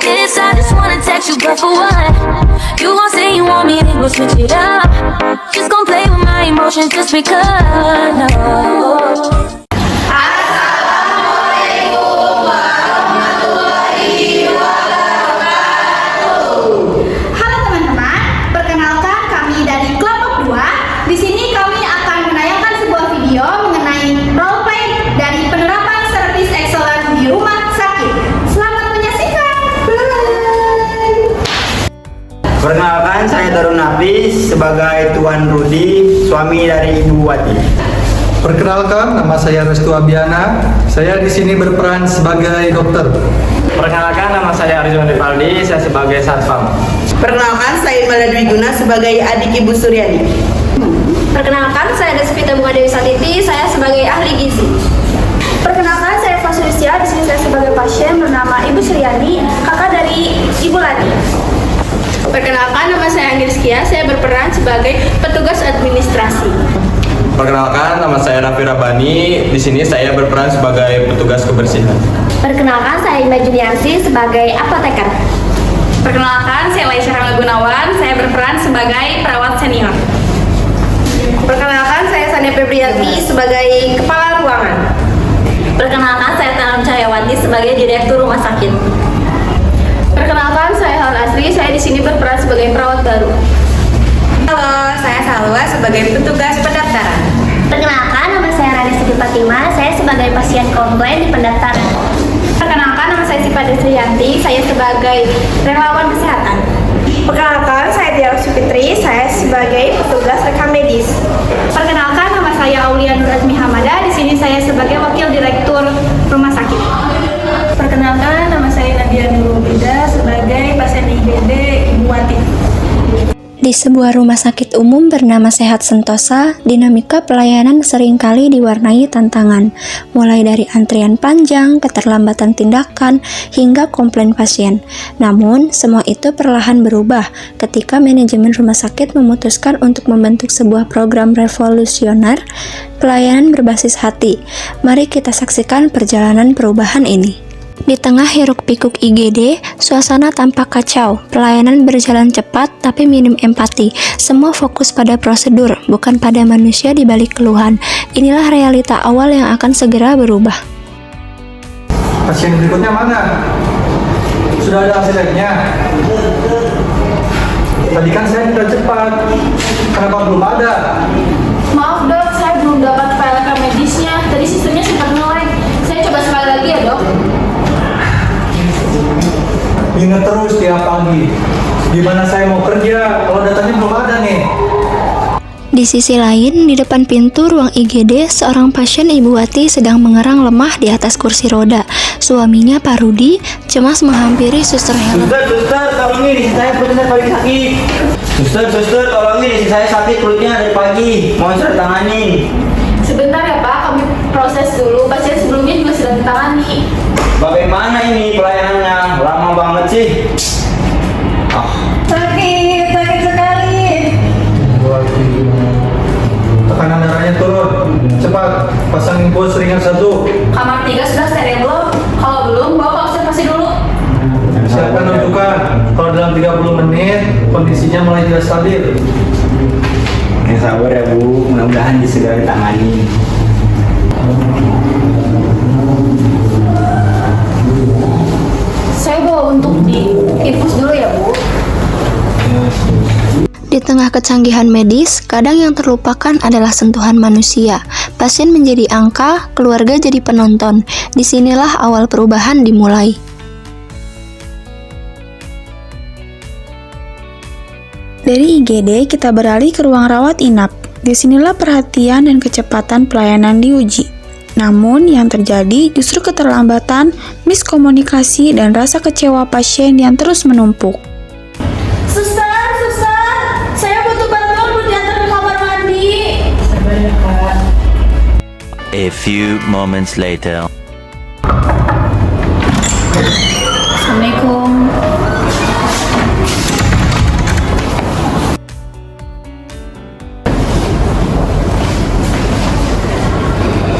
this, I just wanna text you, but for what? You gon' say you want me, then go switch it up. Just gon' play with my emotions just because, no. Halo teman-teman, perkenalkan kami dari kelompok 2. Di sini kami akan menayangkan sebuah video mengenai roleplay dari penerapan servis excellent di rumah sakit. Selamat menyaksikan. Perkenalkan, saya Darun Nafis sebagai Tuan Rudi, suami dari Ibu Wati. Perkenalkan, nama saya Restu Abiana. Saya di sini berperan sebagai dokter. Perkenalkan, nama saya Arizwan Rivaldi, saya sebagai satpam. Perkenalkan, saya Imelda Dwi Guna sebagai adik Ibu Suryani. Perkenalkan, saya Desvita Bunga Dewi Satiti, saya sebagai ahli gizi. Perkenalkan, saya Fasulisya, di sini saya sebagai pasien bernama Ibu Suryani, kakak dari Ibu Lani. Perkenalkan, nama saya Andi Rizkia, saya berperan sebagai petugas administrasi. Perkenalkan, nama saya Raffi Rabani, di sini saya berperan sebagai petugas kebersihan. Perkenalkan, saya Imba Juniarsi sebagai apoteker. Perkenalkan, saya Laisha Rahma Gunawan, saya berperan sebagai perawat senior. Perkenalkan, saya Sania Febrianti sebagai kepala ruangan. Perkenalkan, saya Tanam Cahyawati sebagai direktur rumah sakit. Perkenalkan, saya Hal Asri, saya di sini berperan sebagai perawat baru. Halo, saya Salwa sebagai petugas pendaftaran. Perkenalkan, nama saya Rani Siti Fatima, saya sebagai pasien komplain di pendaftaran. Perkenalkan, nama saya Siva Desrianti, saya sebagai relawan kesehatan. Perkenalkan, saya Dialog Supitri, saya sebagai petugas rekam medis. Perkenalkan, nama saya Aulia Nur Azmi Hamada, di sini saya sebagai wakil direktur rumah sakit. Perkenalkan, nama saya Nadia Nurulida sebagai pasien IGD Ibu Wati. Di sebuah rumah sakit umum bernama Sehat Sentosa, dinamika pelayanan seringkali diwarnai tantangan, mulai dari antrian panjang, keterlambatan tindakan, hingga komplain pasien. Namun, semua itu perlahan berubah ketika manajemen rumah sakit memutuskan untuk membentuk sebuah program revolusioner pelayanan berbasis hati. Mari kita saksikan perjalanan perubahan ini. Di tengah hiruk-pikuk IGD, suasana tampak kacau. Pelayanan berjalan cepat tapi minim empati. Semua fokus pada prosedur, bukan pada manusia di balik keluhan. Inilah realita awal yang akan segera berubah. Pasien berikutnya mana? Sudah ada hasil labnya? Tadi kan saya minta cepat. Kenapa belum ada? Maaf dok, saya belum dapat file rekam medisnya. Tadi sistemnya sempat nge-lag. Saya coba sekali lagi ya dok. Ingat terus tiap pagi. Gimana saya mau kerja kalau datanya belum ada nih? Di sisi lain, di depan pintu ruang IGD, seorang pasien Ibu Wati sedang mengerang lemah di atas kursi roda. Suaminya, Pak Rudi, cemas menghampiri Suster Helen. Suster, tolongin, istri saya perutnya paling sakit. Suster, tolongin, istri saya sakit perutnya dari pagi. Mohon saya tanganin. Sebentar ya Pak, kami proses dulu. Pasien sebelumnya juga sudah ditangani. Bagaimana ini pelayanannya? Lama banget sih. Sakit sekali. Tekanan darahnya turun. Cepat, pasang infus ringan 1. Kamar 3 sudah steril belum? Kalau belum, bawa ke observasi dulu. Silakan rujukan. Kalau dalam 30 menit, kondisinya mulai tidak stabil. Ya sabar ya Bu, mudah-mudahan segera ditangani. Saya bawa untuk di infus dulu ya Bu. Di tengah kecanggihan medis, kadang yang terlupakan adalah sentuhan manusia. Pasien menjadi angka, keluarga jadi penonton. Disinilah awal perubahan dimulai. Dari IGD kita beralih ke ruang rawat inap. Disinilah perhatian dan kecepatan pelayanan diuji. Namun yang terjadi justru keterlambatan, miskomunikasi, dan rasa kecewa pasien yang terus menumpuk. Suster, saya butuh bantuan buat diantar ke kamar mandi. Sabar ya Kak. A few moments later. Assalamualaikum.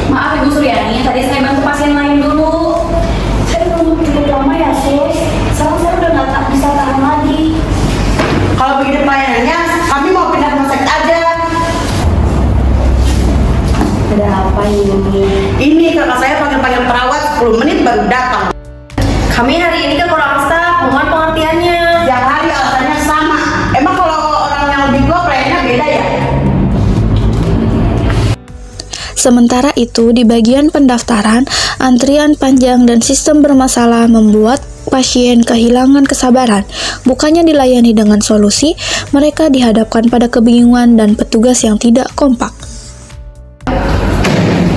Maaf Ibu Suryani, tadi saya bantu pasien lain dulu. Saya belum cukup lama ya sus. Sekarang saya udah Sementara itu, di bagian pendaftaran, antrian panjang dan sistem bermasalah membuat pasien kehilangan kesabaran. Bukannya dilayani dengan solusi, mereka dihadapkan pada kebingungan dan petugas yang tidak kompak.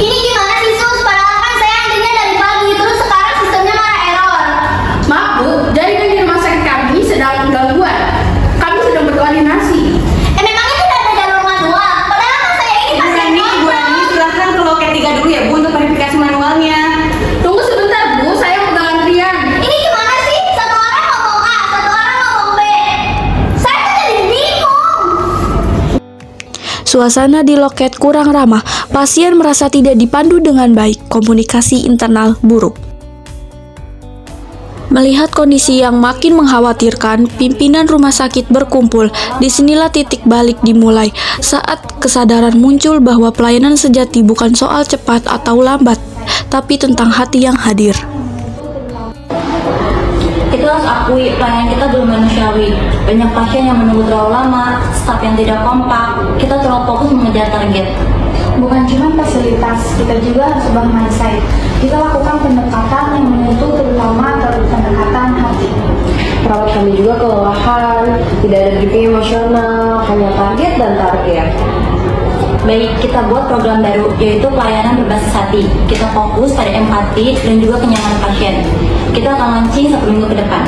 Ini gimana sih Sus? Padahal kan saya antrinya dari pagi, terus sekarang sistemnya malah error. Maaf Bu, jaringan di rumah sakit kami sedang gangguan. Kami sedang berkoordinasi. Memangnya tidak ada jalur manual? Padahal kan saya ini pasien Bu Ani, silahkan ke loket 3 dulu ya Bu untuk verifikasi manualnya. Tunggu sebentar Bu, saya udah antrian. Ini gimana sih? Satu orang ngomong A, satu orang ngomong B. Saya tuh jadi bingung. Suasana di loket kurang ramah, pasien merasa tidak dipandu dengan baik, komunikasi internal buruk. Melihat kondisi yang makin mengkhawatirkan, pimpinan rumah sakit berkumpul. Disinilah titik balik dimulai, saat kesadaran muncul bahwa pelayanan sejati bukan soal cepat atau lambat, tapi tentang hati yang hadir. Kita harus akui pelayanan kita belum manusiawi. Banyak pasien yang menunggu terlalu lama, staf yang tidak kompak, kita terlalu fokus mengejar target. Bukan cuma fasilitas, kita juga harus ubah mindset. Kita lakukan pendekatan yang menyentuh terutama pendekatan hati. Perawat kami juga kelelahan, tidak ada briefing emosional, hanya target dan target. Baik, kita buat program baru, yaitu pelayanan berbasis hati. Kita fokus pada empati dan juga kenyamanan pasien. Kita akan launching 1 minggu ke depan.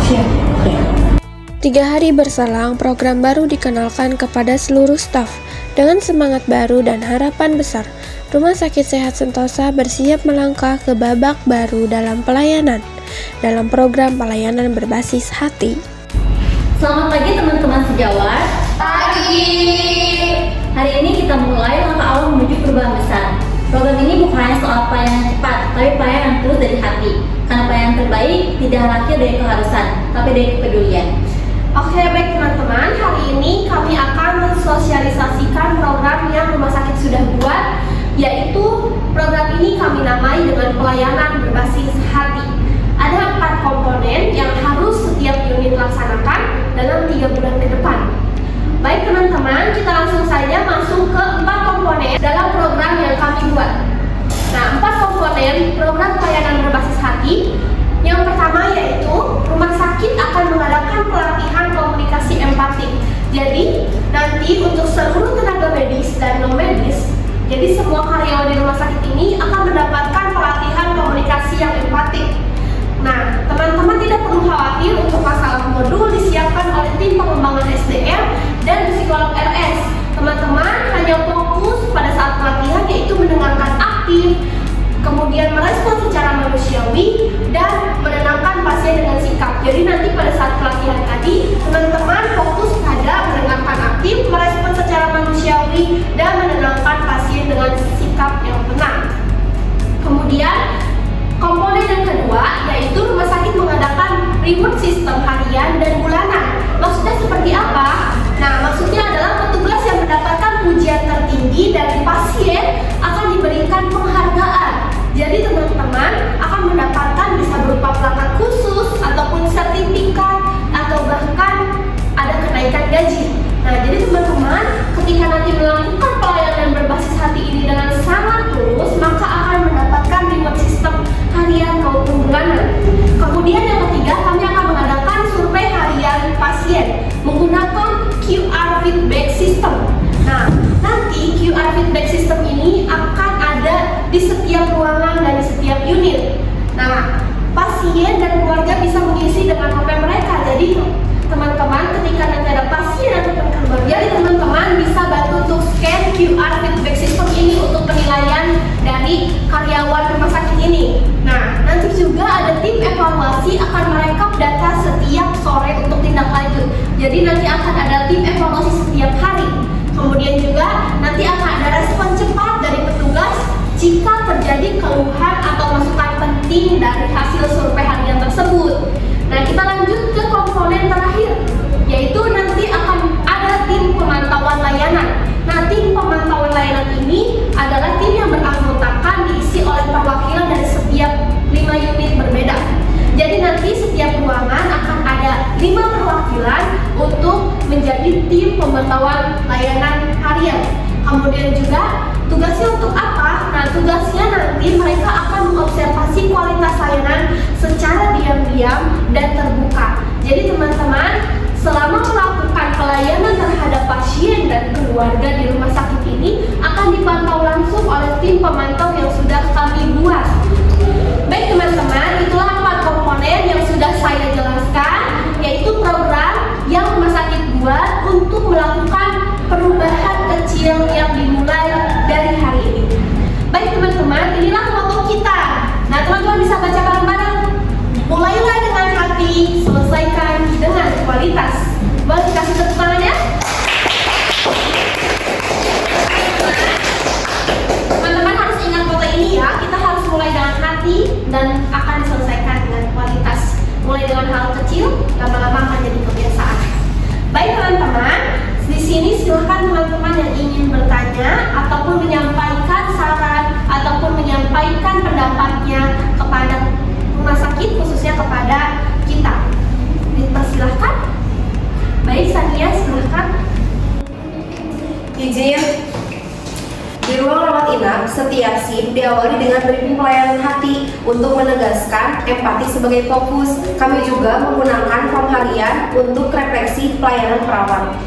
Siap. 3 hari berselang, program baru dikenalkan kepada seluruh staf. Dengan semangat baru dan harapan besar, Rumah Sakit Sehat Sentosa bersiap melangkah ke babak baru dalam pelayanan, dalam program pelayanan berbasis hati. Selamat pagi teman-teman sejawat. Pagi. Hari ini kita mulai langkah awal menuju perubahan besar. Program ini bukan hanya soal pelayanan cepat, tapi pelayanan yang tulus dari hati. Karena pelayanan terbaik tidak lahir dari keharusan, tapi dari kepedulian. Oke, baik teman-teman, hari ini kami akan mensosialisasikan program yang rumah sakit sudah buat, yaitu program ini kami namai dengan pelayanan berbasis hati. Ada 4 komponen yang harus setiap unit laksanakan dalam 3 bulan ke depan. Baik teman-teman, kita langsung saja masuk ke 4 komponen dalam program yang kami buat. Nah, 4 komponen program pelayanan berbasis hati. Yang pertama yaitu rumah sakit akan mengadakan pelatihan komunikasi empatik. Jadi nanti untuk seluruh tenaga medis dan non medis, jadi semua karyawan di rumah sakit ini akan mendapatkan pelatihan komunikasi yang empatik. Nah, teman-teman tidak perlu khawatir untuk masalah modul disiapkan oleh tim pengembangan SDM dan psikolog RS. Teman-teman hanya fokus pada saat pelatihan, yaitu mendengarkan aktif, kemudian merespon secara manusiawi dan menenangkan pasien dengan sikap. Jadi nanti pada saat pelatihan tadi, teman-teman fokus pada mendengarkan aktif, merespon secara manusiawi dan menenangkan pasien dengan sikap yang tenang. Kemudian komponen yang kedua yaitu rumah sakit mengadakan reward system harian dan bulanan. Maksudnya seperti apa? Nah, maksudnya adalah petugas yang mendapatkan pujian tertinggi dari pasien akan diberikan penghargaan. Jadi teman-teman akan mendapatkan bisa berupa plakat khusus ataupun sertifikat atau bahkan ada kenaikan gaji. Nah, jadi teman-teman ketika nanti melakukan pelayanan berbasis hati ini dengan sangat tulus, maka akan mendapatkan reward system harian maupun bulanan. Kemudian yang ketiga, kami akan mengadakan survei harian pasien menggunakan QR feedback system. Nah, nanti QR feedback system ini akan ada di setiap ruangan dan di setiap unit. Nah, pasien dan keluarga bisa mengisi dengan HP mereka. Jadi teman-teman ketika nanti ada pasien ataupun keluarga, jadi teman-teman bisa bantu untuk scan QR feedback system ini untuk penilaian dari karyawan rumah sakit ini. Nah, nanti juga ada tim evaluasi akan merekap data setiap sore untuk tindak lanjut. Jadi nanti akan ada tim evaluasi setiap hari. Kemudian juga nanti akan ada respon cepat dari petugas jika terjadi keluhan atau masukan penting dari hasil survei harian tersebut. Nah, kita lanjut ke komponen terakhir, yaitu nanti akan ada tim pemantauan layanan. Nah, tim pemantauan layanan ini adalah tim yang beranggotakan diisi oleh perwakilan dari setiap 5 unit berbeda. Jadi nanti setiap ruangan akan ada 5 perwakilan untuk Kemudian juga tugasnya untuk apa? Nah, tugasnya nanti mereka akan mengobservasi kualitas layanan secara diam-diam dan terbuka. Jadi teman-teman, selama melakukan pelayanan terhadap pasien dan keluarga di rumah sakit ini akan dipantau langsung oleh tim pemantau yang sudah kami buat. Baik teman-teman, itulah 4 komponen yang sudah saya jelaskan, yaitu program yang rumah sakit buat untuk melakukan perubahan kecil yang dimulai dari hari ini. Baik teman-teman, inilah kelompok kita. Nah, teman-teman bisa baca bareng-bareng. Mulailah dengan hati, selesaikan dengan kualitas. Boleh dikasih tepuk tangan ya? Teman-teman harus ingat kata ini ya. Kita harus mulai dengan hati dan akan diselesaikan dengan kualitas. Mulai dengan hal kecil, lama-lama akan jadi kebiasaan. Baik teman-teman, di sini silakan teman-teman yang ingin bertanya ataupun menyampaikan saran ataupun menyampaikan pendapatnya kepada rumah sakit, khususnya kepada kita. Dipersilahkan. Baik, Sania, silakan. Izin. Di ruang rawat inap, setiap shift diawali dengan briefing pelayanan hati untuk menegaskan empati sebagai fokus. Kami juga menggunakan form harian untuk refleksi pelayanan perawat.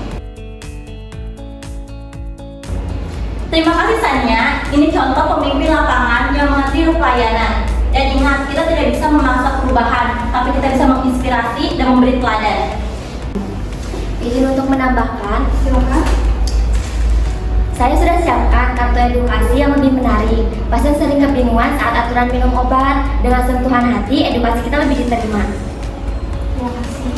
Terima kasih Sania, ini contoh pemimpin lapangan yang mengerti pelayanan. Dan ingat, kita tidak bisa memaksa perubahan, tapi kita bisa menginspirasi dan memberi teladan. Izin untuk menambahkan, Silakan. saya sudah siapkan kartu edukasi yang lebih menarik. Pasien sering kebingungan saat aturan minum obat. Dengan sentuhan hati, edukasi kita lebih diterima. Terima kasih.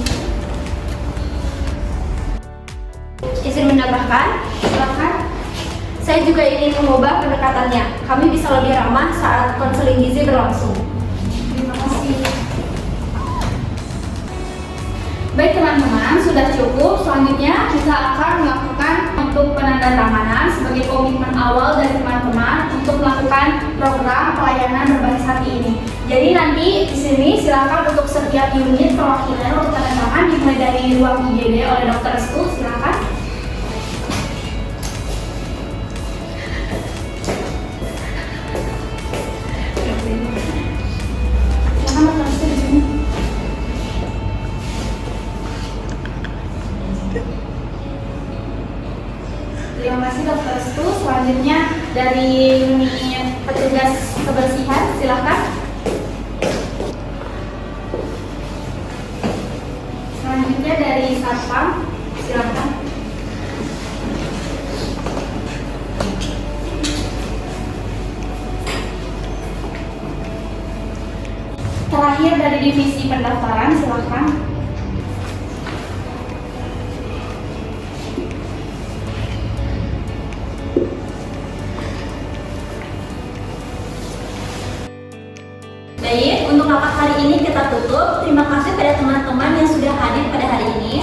Izin menambahkan, Silakan. saya juga ingin mengubah pendekatannya. Kami bisa lebih ramah saat konseling gizi berlangsung. Terima kasih. Baik teman-teman, sudah cukup. Selanjutnya kita akan melakukan untuk penandatanganan sebagai komitmen awal dari teman-teman untuk melakukan program pelayanan berbasis hati ini. Jadi nanti di sini silakan untuk setiap unit perwakilan untuk tanda tangan dimulai dari ruang IGD oleh Dr. Restu. Silakan. Silakan Dr. Restu di sini. Terima kasih Dr. Restu. Selanjutnya dari unit petugas kebersihan, silakan. Selanjutnya dari Satpam, silakan. Terakhir dari divisi pendaftaran, silakan. Baik, untuk rapat hari ini kita tutup. Terima kasih pada teman-teman yang sudah hadir pada hari ini.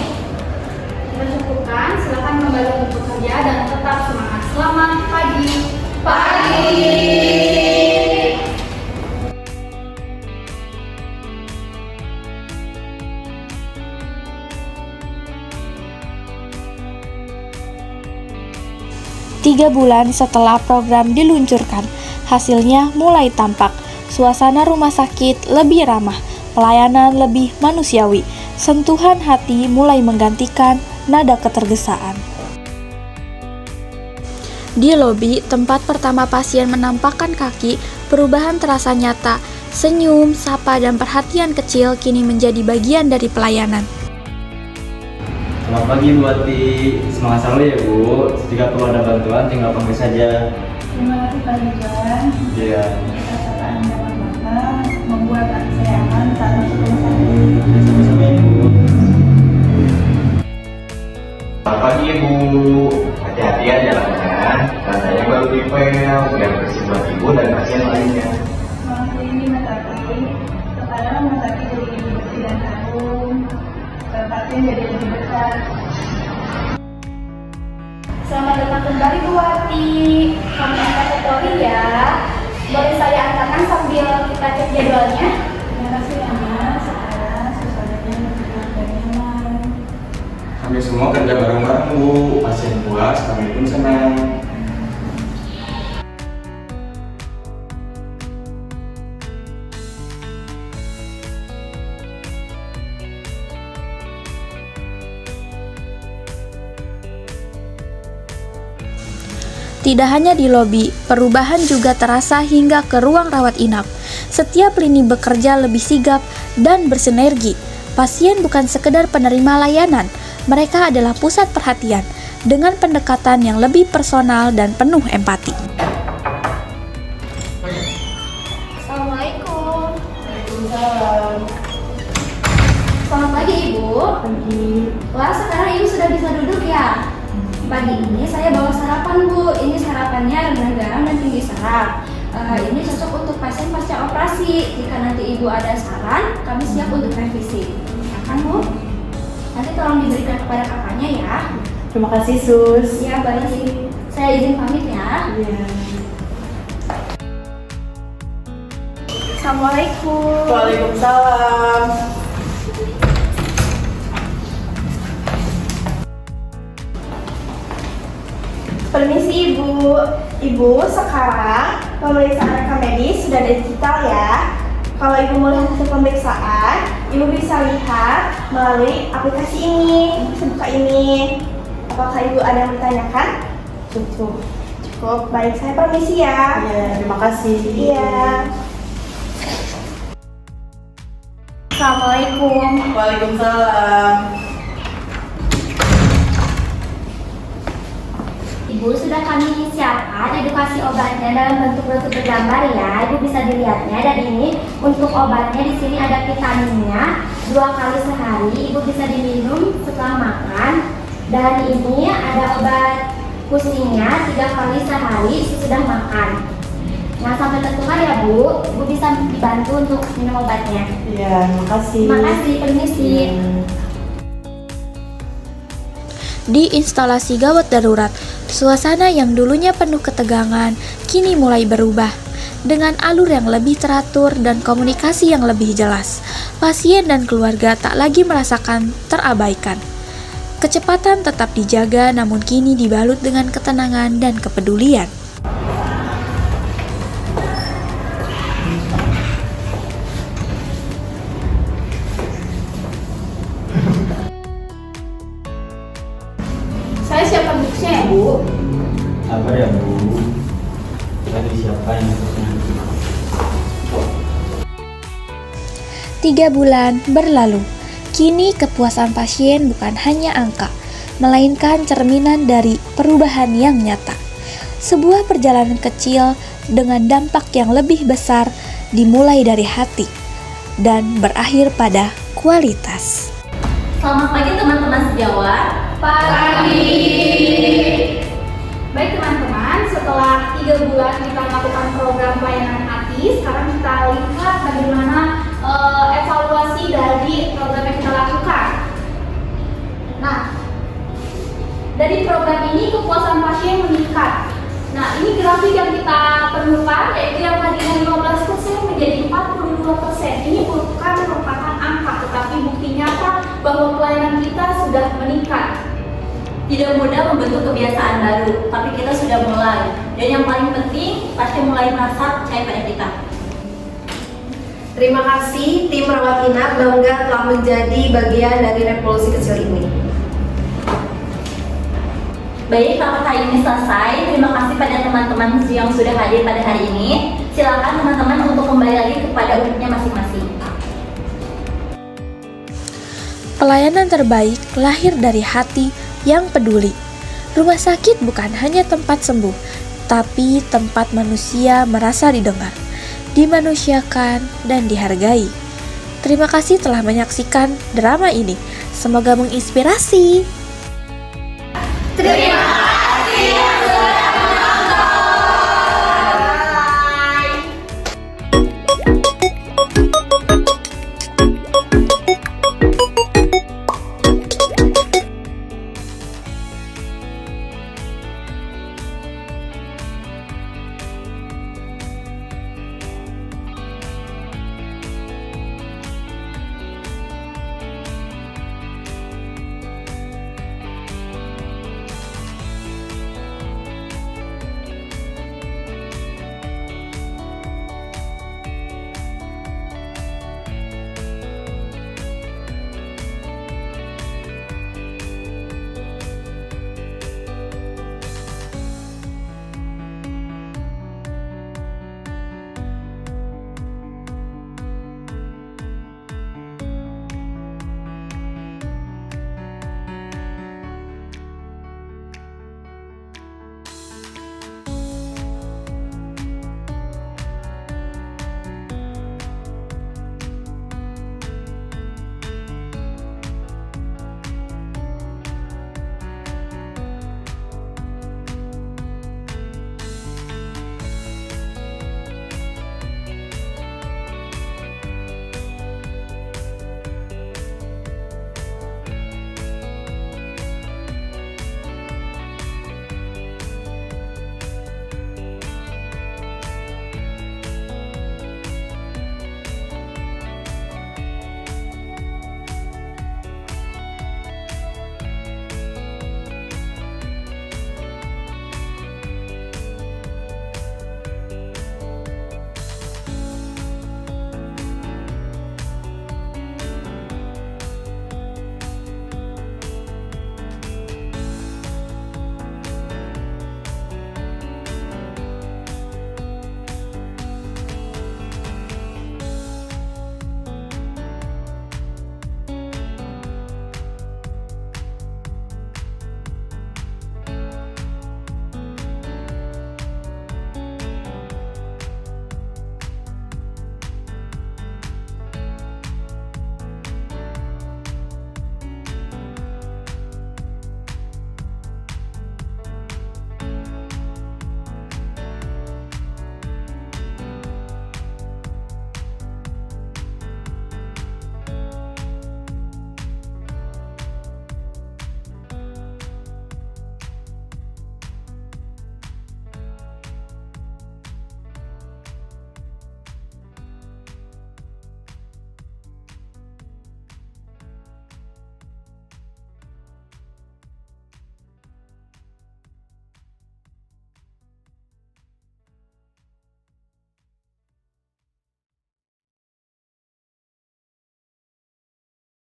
Kita cukupkan, silakan kembali untuk bekerja dan tetap semangat. Selamat pagi. Tiga bulan setelah program diluncurkan, hasilnya mulai tampak. Suasana rumah sakit lebih ramah, pelayanan lebih manusiawi, sentuhan hati mulai menggantikan nada ketergesaan. Di lobi, tempat pertama pasien menampakkan kaki, perubahan terasa nyata. Senyum, sapa, dan perhatian kecil kini menjadi bagian dari pelayanan. Selamat pagi Bu Ati, semangat selalu ya Bu. Jika perlu ada bantuan tinggal panggil saja. Terima kasih Pak Ridwan. Iya. Kata Anda membuat saya aman saat masuk rumah sakit. Sama-sama ya Bu. Selamat pagi Bu. Hati-hati ya jalannya. Rasanya baru dipel, biar bersih buat Ibu dan pasien lainnya. Maaf ini Mas Ati. Sekarang rumah sakit jadi lebih bersih dan harum. Pasien jadi lebih besar. Selamat datang kembali Bu Wati. Kami akan tutori ya. Boleh saya antarkan sambil kita cek jadwalnya? Terima kasih ya Mas. Sekarang suasananya lebih tenang dan nyaman. Kami semua kerja bareng-bareng Bu, pasien puas, kami pun senang. Tidak hanya di lobi, perubahan juga terasa hingga ke ruang rawat inap. Setiap lini bekerja lebih sigap dan bersinergi. Pasien bukan sekedar penerima layanan, mereka adalah pusat perhatian dengan pendekatan yang lebih personal dan penuh empati. Assalamualaikum. Waalaikumsalam. Selamat pagi Ibu. Pagi. Wah, sekarang Ibu sudah bisa duduk ya? Pagi ini saya bawa sarapan Bu. Ini sarapannya rendah garam dan tinggi serat. Ini cocok untuk pasien pasca operasi. Jika nanti Ibu ada saran, kami siap untuk revisi. Silakan Bu. Nanti tolong diberikan kepada kakaknya ya. Terima kasih Sus. Ya, baik. Saya izin pamit ya. Iya. Assalamualaikum. Waalaikumsalam. Permisi Ibu. Ibu, sekarang pemeriksaan rekam medis sudah digital ya. Kalau Ibu mau lihat hasil pemeriksaan, Ibu bisa lihat melalui aplikasi ini. Bisa buka ini. Apakah Ibu ada yang ditanyakan? Cukup. Cukup. Baik, saya permisi ya. Iya, terima kasih. Iya. Assalamualaikum. Waalaikumsalam. Ibu, sudah kami siapkan edukasi obatnya dalam bentuk bergambar ya. Ibu bisa dilihatnya, dan ini untuk obatnya di sini ada vitaminnya 2 kali sehari. Ibu bisa diminum setelah makan. Dan ini ada obat pusingnya 3 kali sehari sesudah makan. Nah, sampai tertukar ya Bu. Ibu bisa dibantu untuk minum obatnya. Iya, makasih. Makasih, permisi. Di instalasi gawat darurat, suasana yang dulunya penuh ketegangan kini mulai berubah. Dengan alur yang lebih teratur dan komunikasi yang lebih jelas, pasien dan keluarga tak lagi merasakan terabaikan. Kecepatan tetap dijaga, namun kini dibalut dengan ketenangan dan kepedulian. Saya siapkan bukusnya ya Bu. Sabar ya Bu. Lagi siapa yang maksudnya? 3 bulan berlalu. Kini kepuasan pasien bukan hanya angka, melainkan cerminan dari perubahan yang nyata. Sebuah perjalanan kecil dengan dampak yang lebih besar dimulai dari hati dan berakhir pada kualitas. Selamat pagi teman-teman sejawat. Pagi. Baik teman-teman, setelah 3 bulan kita melakukan program pelayanan hati, sekarang kita lihat bagaimana evaluasi dari program yang kita lakukan. Nah, dari program ini kepuasan pasien meningkat. Nah, ini grafik yang kita perlukan, yaitu yang tadinya 15% menjadi 42%. Ini bukan merupakan angka, tetapi bukti nyata bahwa pelayanan kita sudah meningkat. Tidak mudah membentuk kebiasaan baru, tapi kita sudah mulai. Dan yang paling penting, pasien mulai merasa percaya pada kita. Terima kasih tim rawat inap bangga telah menjadi bagian dari revolusi kecil ini. Baik, rapat hari ini selesai. Terima kasih pada teman-teman yang sudah hadir pada hari ini. Silakan teman-teman untuk kembali lagi kepada unitnya masing-masing. Pelayanan terbaik lahir dari hati yang peduli. Rumah sakit bukan hanya tempat sembuh, tapi tempat manusia merasa didengar, dimanusiakan, dan dihargai. Terima kasih telah menyaksikan drama ini. Semoga menginspirasi. Terima